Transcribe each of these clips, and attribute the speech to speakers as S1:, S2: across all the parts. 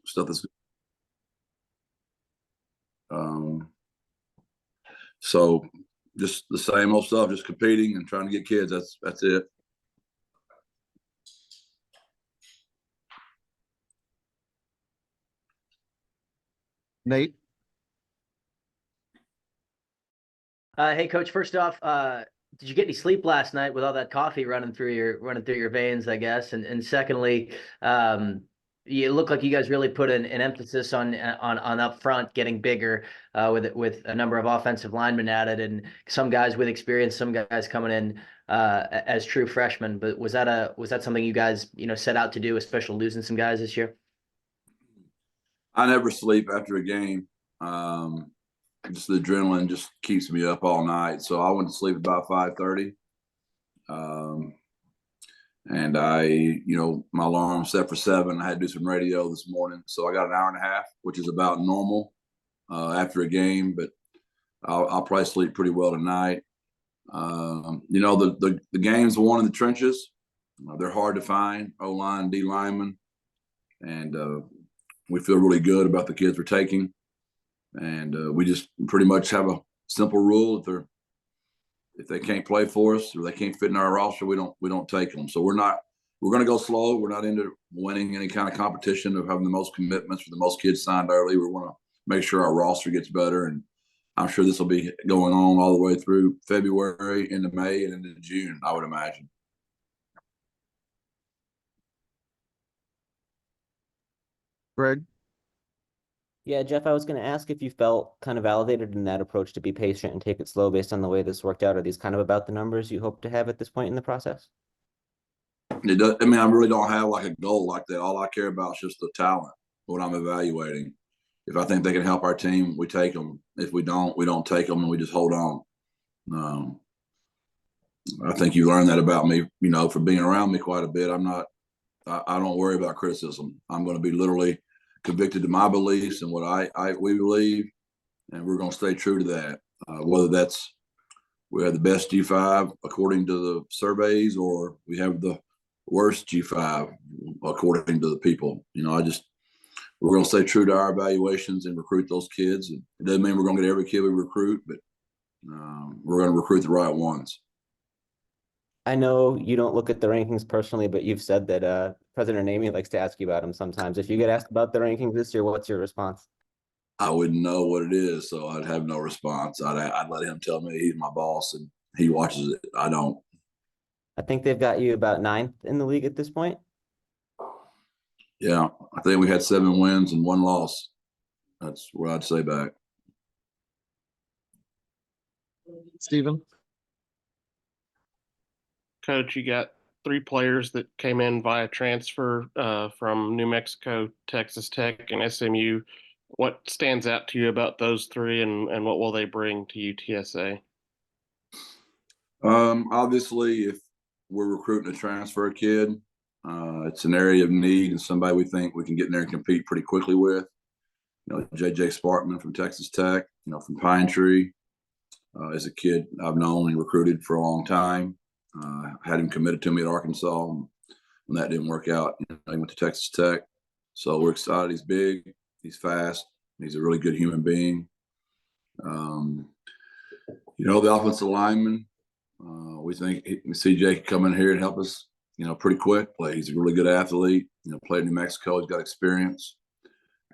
S1: stuff that's so just the same old stuff, just competing and trying to get kids. That's it.
S2: Nate.
S3: Hey, Coach. First off, did you get any sleep last night with all that coffee running through your veins? I guess. And secondly, you look like you guys really put an emphasis on up front getting bigger with a number of offensive linemen added and some guys with experience, some guys coming in as true freshmen. But was that something you guys set out to do, especially losing some guys this year?
S1: I never sleep after a game. Just the adrenaline just keeps me up all night. So I went to sleep about 5:30. And my alarm set for 7. I had to do some radio this morning. So I got an hour and a half, which is about normal after a game, but I'll probably sleep pretty well tonight. The games won in the trenches. They're hard to find, O-line, D linemen. And we feel really good about the kids we're taking. And we just pretty much have a simple rule: if they can't play for us or they can't fit in our roster, we don't take them. So we're going to go slow. We're not into winning any kind of competition of having the most commitments or the most kids signed early. We want to make sure our roster gets better, and I'm sure this will be going on all the way through February into May and into June, I would imagine.
S2: Greg.
S4: Yeah, Jeff, I was going to ask if you felt kind of validated in that approach to be patient and take it slow based on the way this worked out. Are these kind of about the numbers you hope to have at this point in the process?
S1: It does. I mean, I really don't have like a goal like that. All I care about is just the talent, what I'm evaluating. If I think they can help our team, we take them. If we don't take them, and we just hold on. I think you learned that about me, for being around me quite a bit. I don't worry about criticism. I'm going to be literally convicted to my beliefs and what we believe, and we're going to stay true to that. Whether that's we have the best G5 according to the surveys, or we have the worst G5 according to the people. We're going to stay true to our evaluations and recruit those kids. And it doesn't mean we're going to get every kid we recruit, but we're going to recruit the right ones.
S4: I know you don't look at the rankings personally, but you've said that President Amy likes to ask you about them sometimes. If you get asked about the rankings this year, what's your response?
S1: I wouldn't know what it is, so I'd have no response. I'd let him tell me. He's my boss, and he watches it. I don't.
S4: I think they've got you about 9th in the league at this point.
S1: Yeah, I think we had 7 wins and 1 loss. That's what I'd say back.
S2: Stephen.
S5: Coach, you got 3 players that came in via transfer from New Mexico, Texas Tech, and SMU. What stands out to you about those 3, and what will they bring to UTSA?
S1: Obviously, if we're recruiting a transfer kid, it's an area of need and somebody we think we can get in there and compete pretty quickly with. J.J. Sparkman from Texas Tech, from Pine Tree, is a kid I've known and recruited for a long time. Had him committed to me at Arkansas. When that didn't work out, he went to Texas Tech. So we're excited. He's big, he's fast, he's a really good human being. The offensive lineman, we think CJ can come in here and help us, pretty quick. He's a really good athlete. Played in New Mexico, he's got experience.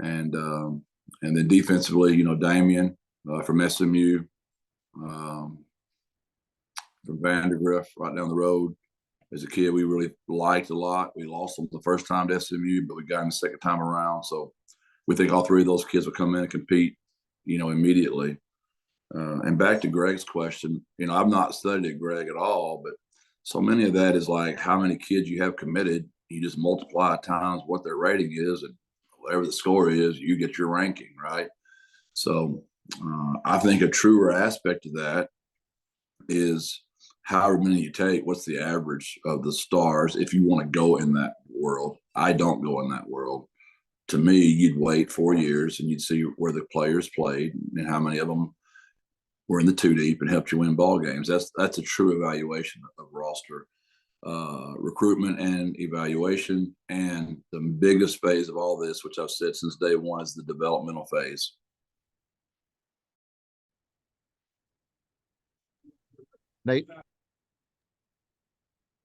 S1: And then defensively, Damian from SMU. From Vandergrift, right down the road, is a kid we really liked a lot. We lost him the first time to SMU, but we got him the second time around. So we think all 3 of those kids will come in and compete, immediately. And back to Greg's question, I've not studied Greg at all, but so many of that is like how many kids you have committed. You just multiply times what their rating is, and whatever the score is, you get your ranking, right? So I think a truer aspect of that is however many you take, what's the average of the stars if you want to go in that world. I don't go in that world. To me, you'd wait 4 years and you'd see where the players played and how many of them were in the 2 deep and helped you win ball games. That's a true evaluation of roster. recruitment and evaluation. And the biggest phase of all this, which I've said since day one, is the developmental phase.
S2: Nate,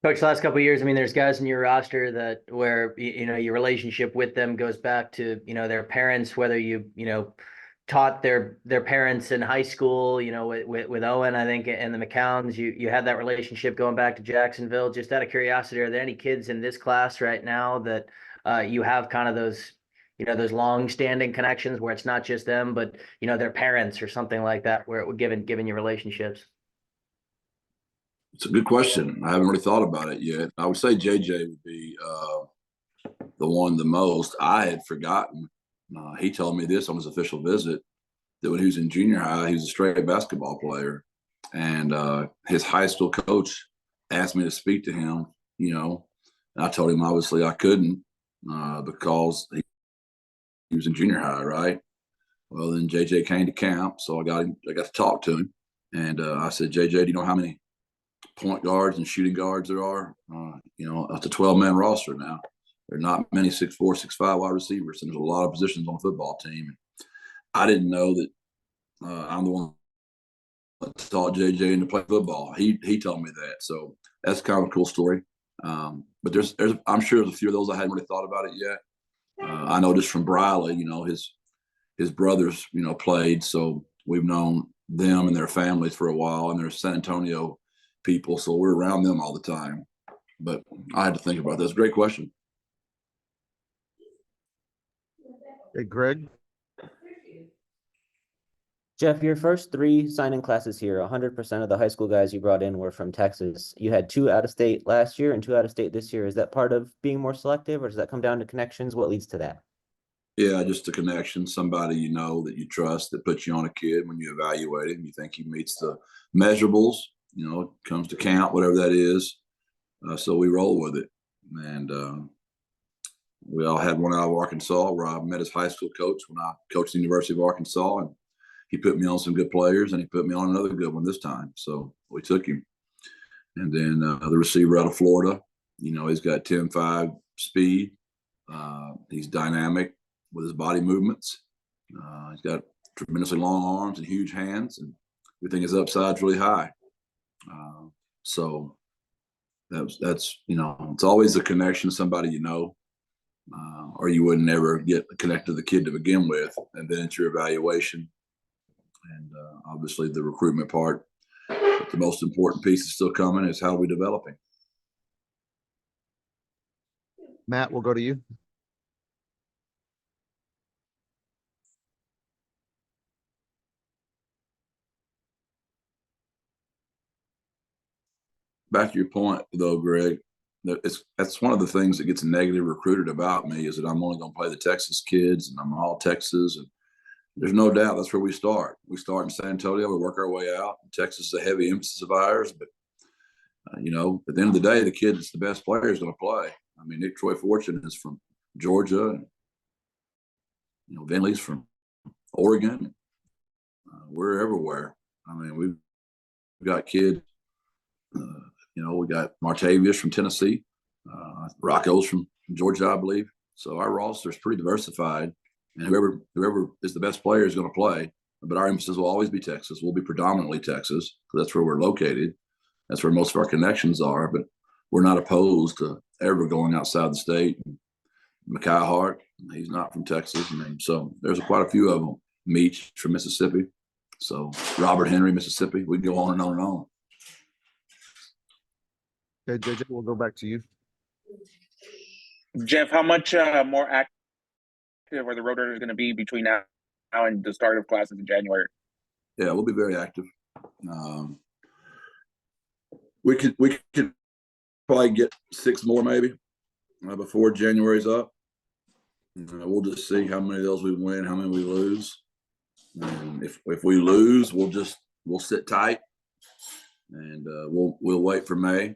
S3: Coach, last couple of years, I mean, there's guys in your roster that where your relationship with them goes back to their parents, whether you taught their parents in high school, with Owen, I think, and the McCowns, you had that relationship going back to Jacksonville. Just out of curiosity, are there any kids in this class right now that you have kind of those those long-standing connections where it's not just them, but their parents or something like that, where it would given your relationships?
S1: It's a good question. I haven't really thought about it yet. I would say JJ would be the one the most. I had forgotten. He told me this on his official visit, that when he was in junior high, he was a straight basketball player. And his high school coach asked me to speak to him, and I told him obviously I couldn't because he was in junior high, right? Well, then JJ came to camp, so I got to talk to him. And I said, JJ, do you know how many point guards and shooting guards there are? It's a 12-man roster now. There are not many 6'4", 6'5" wide receivers, and there's a lot of positions on the football team. I didn't know that I'm the one that taught JJ to play football. He told me that, so that's kind of a cool story. But there's I'm sure there's a few of those I hadn't really thought about it yet. I know just from Briley, his brothers, played, so we've known them and their families for a while, and they're San Antonio people, so we're around them all the time. But I had to think about this. Great question.
S2: hey, Greg,
S4: Jeff, your first 3 signing classes here, 100% of the high school guys you brought in were from Texas. You had 2 out of state last year and 2 out of state this year. Is that part of being more selective, or does that come down to connections? What leads to that?
S1: Yeah, just a connection, somebody that you trust, that puts you on a kid when you evaluate him. You think he meets the measurables, comes to camp, whatever that is. So we roll with it. And we all had one out of Arkansas where I met his high school coach when I coached the University of Arkansas, and he put me on some good players, and he put me on another good one this time. So we took him. And then the receiver out of Florida, he's got 10.5 speed. He's dynamic with his body movements. He's got tremendously long arms and huge hands, and we think his upside's really high. So that's it's always a connection, somebody or you would never get connected to the kid to begin with, and then it's your evaluation, and obviously the recruitment part. But the most important piece is still coming, is how are we developing.
S2: Matt, we'll go to you.
S1: Back to your point, though, Greg, that's one of the things that gets negative recruited about me, is that I'm only going to play the Texas kids, and I'm all Texas. And there's no doubt that's where we start. We start in San Antonio, we work our way out. Texas is a heavy emphasis of ours, but at the end of the day, the kid that's the best player is going to play. I mean, Nick Troy Fortune is from Georgia, and Vinley's from Oregon. We're everywhere. I mean, we've got kids. We got Martavius from Tennessee, Rocco's from Georgia, I believe. So our roster is pretty diversified, and whoever is the best player is going to play. But our emphasis will always be Texas. We'll be predominantly Texas, because that's where we're located. That's where most of our connections are. But we're not opposed to ever going outside the state. Mekhi Hart, he's not from Texas. So there's quite a few of them. Meach from Mississippi. So Robert Henry, Mississippi. We go on and on and on.
S2: Okay, JJ, we'll go back to you.
S6: Jeff, how much more active are the Road Raiders going to be between now and the start of classes in January?
S1: Yeah, we'll be very active. We could probably get 6 more maybe before January's up. We'll just see how many of those we win, how many we lose. And if we lose, we'll sit tight, and we'll wait for May.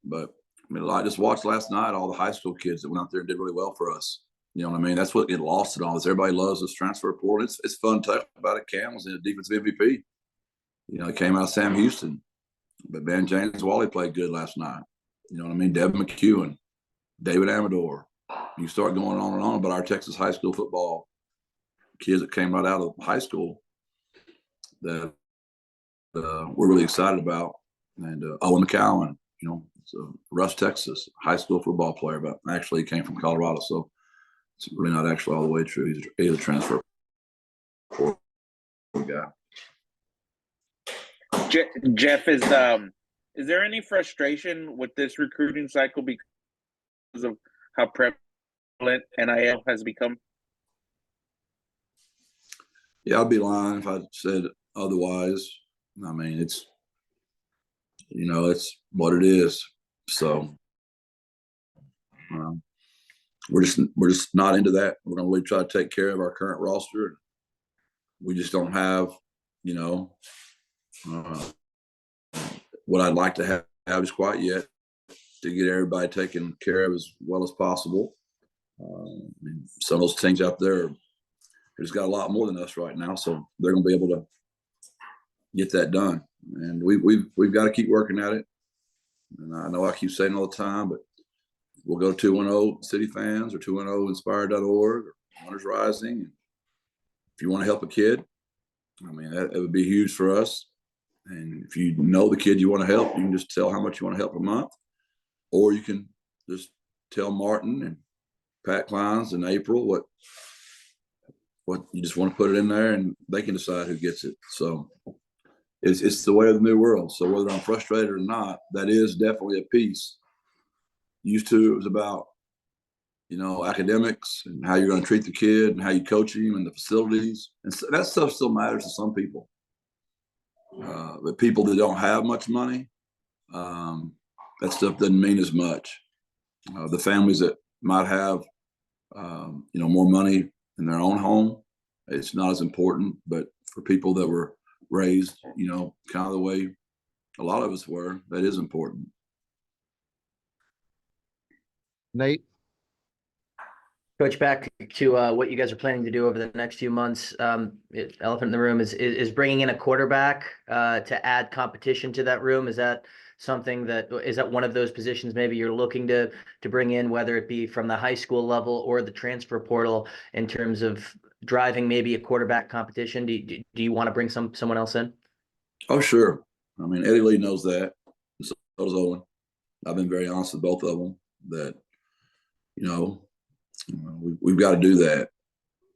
S1: But I just watched last night all the high school kids that went out there and did really well for us. You know what I mean? That's what get lost in all this. Everybody loves this transfer portal. It's fun to talk about it. Cam was in the defensive MVP. He came out of Sam Houston. But Ben James Wally played good last night. You know what I mean? Devin McEwen, David Amador. You start going on and on about our Texas high school football kids that came right out of high school that we're really excited about. And Owen McCowan, you know, Rush, Texas, high school football player, but actually he came from Colorado. So it's really not actually all the way true. He's a transfer guy.
S6: Jeff, is there any frustration with this recruiting cycle because of how prevalent NIL has become?
S1: Yeah, I'd be lying if I said otherwise. I mean, it's, you know, it's what it is. So we're just not into that. We're going to really try to take care of our current roster. We just don't have, you know, what I'd like to have is quite yet to get everybody taken care of as well as possible. Some of those teams out there just got a lot more than us right now, so they're going to be able to get that done. And we've got to keep working at it. And I know I keep saying all the time, but we'll go 210 City Fans or 210 Inspired.org or Runners Rising. If you want to help a kid, I mean, that would be huge for us. And if you know the kid you want to help, you can just tell how much you want to help a month, or you can just tell Martin and Pat Kleins and April what you just want to put it in there, and they can decide who gets it. So it's the way of the new world. So whether I'm frustrated or not, that is definitely a piece. Used to, it was about, you know, academics and how you're going to treat the kid and how you coach him and the facilities. And so that stuff still matters to some people. But people that don't have much money, that stuff doesn't mean as much. The families that might have, you know, more money in their own home, it's not as important. But for people that were raised, you know, kind of the way a lot of us were, that is important.
S2: Nate,
S3: Coach, back to what you guys are planning to do over the next few months. Elephant in the room is bringing in a quarterback to add competition to that room. Is that one of those positions maybe you're looking to bring in, whether it be from the high school level or the transfer portal, in terms of driving maybe a quarterback competition? Do you want to bring someone else in?
S1: Oh, sure. I mean, Eddie Lee knows that. And so does Owen. I've been very honest with both of them that, you know, we've got to do that.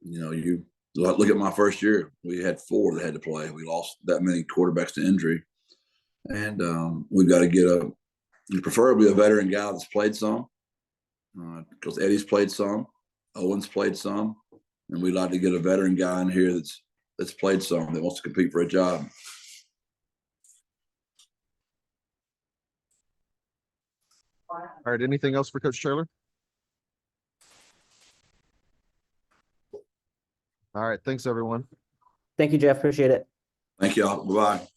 S1: You know, you look at my first year, we had 4 that had to play. We lost that many quarterbacks to injury. And we've got to get preferably a veteran guy that's played some, because Eddie's played some, Owen's played some, and we'd like to get a veteran guy in here that's played some, that wants to compete for a job.
S2: all right, anything else for Coach Traylor? All right, thanks everyone.
S4: Thank you, Jeff. Appreciate it.
S1: Thank y'all. Bye-bye.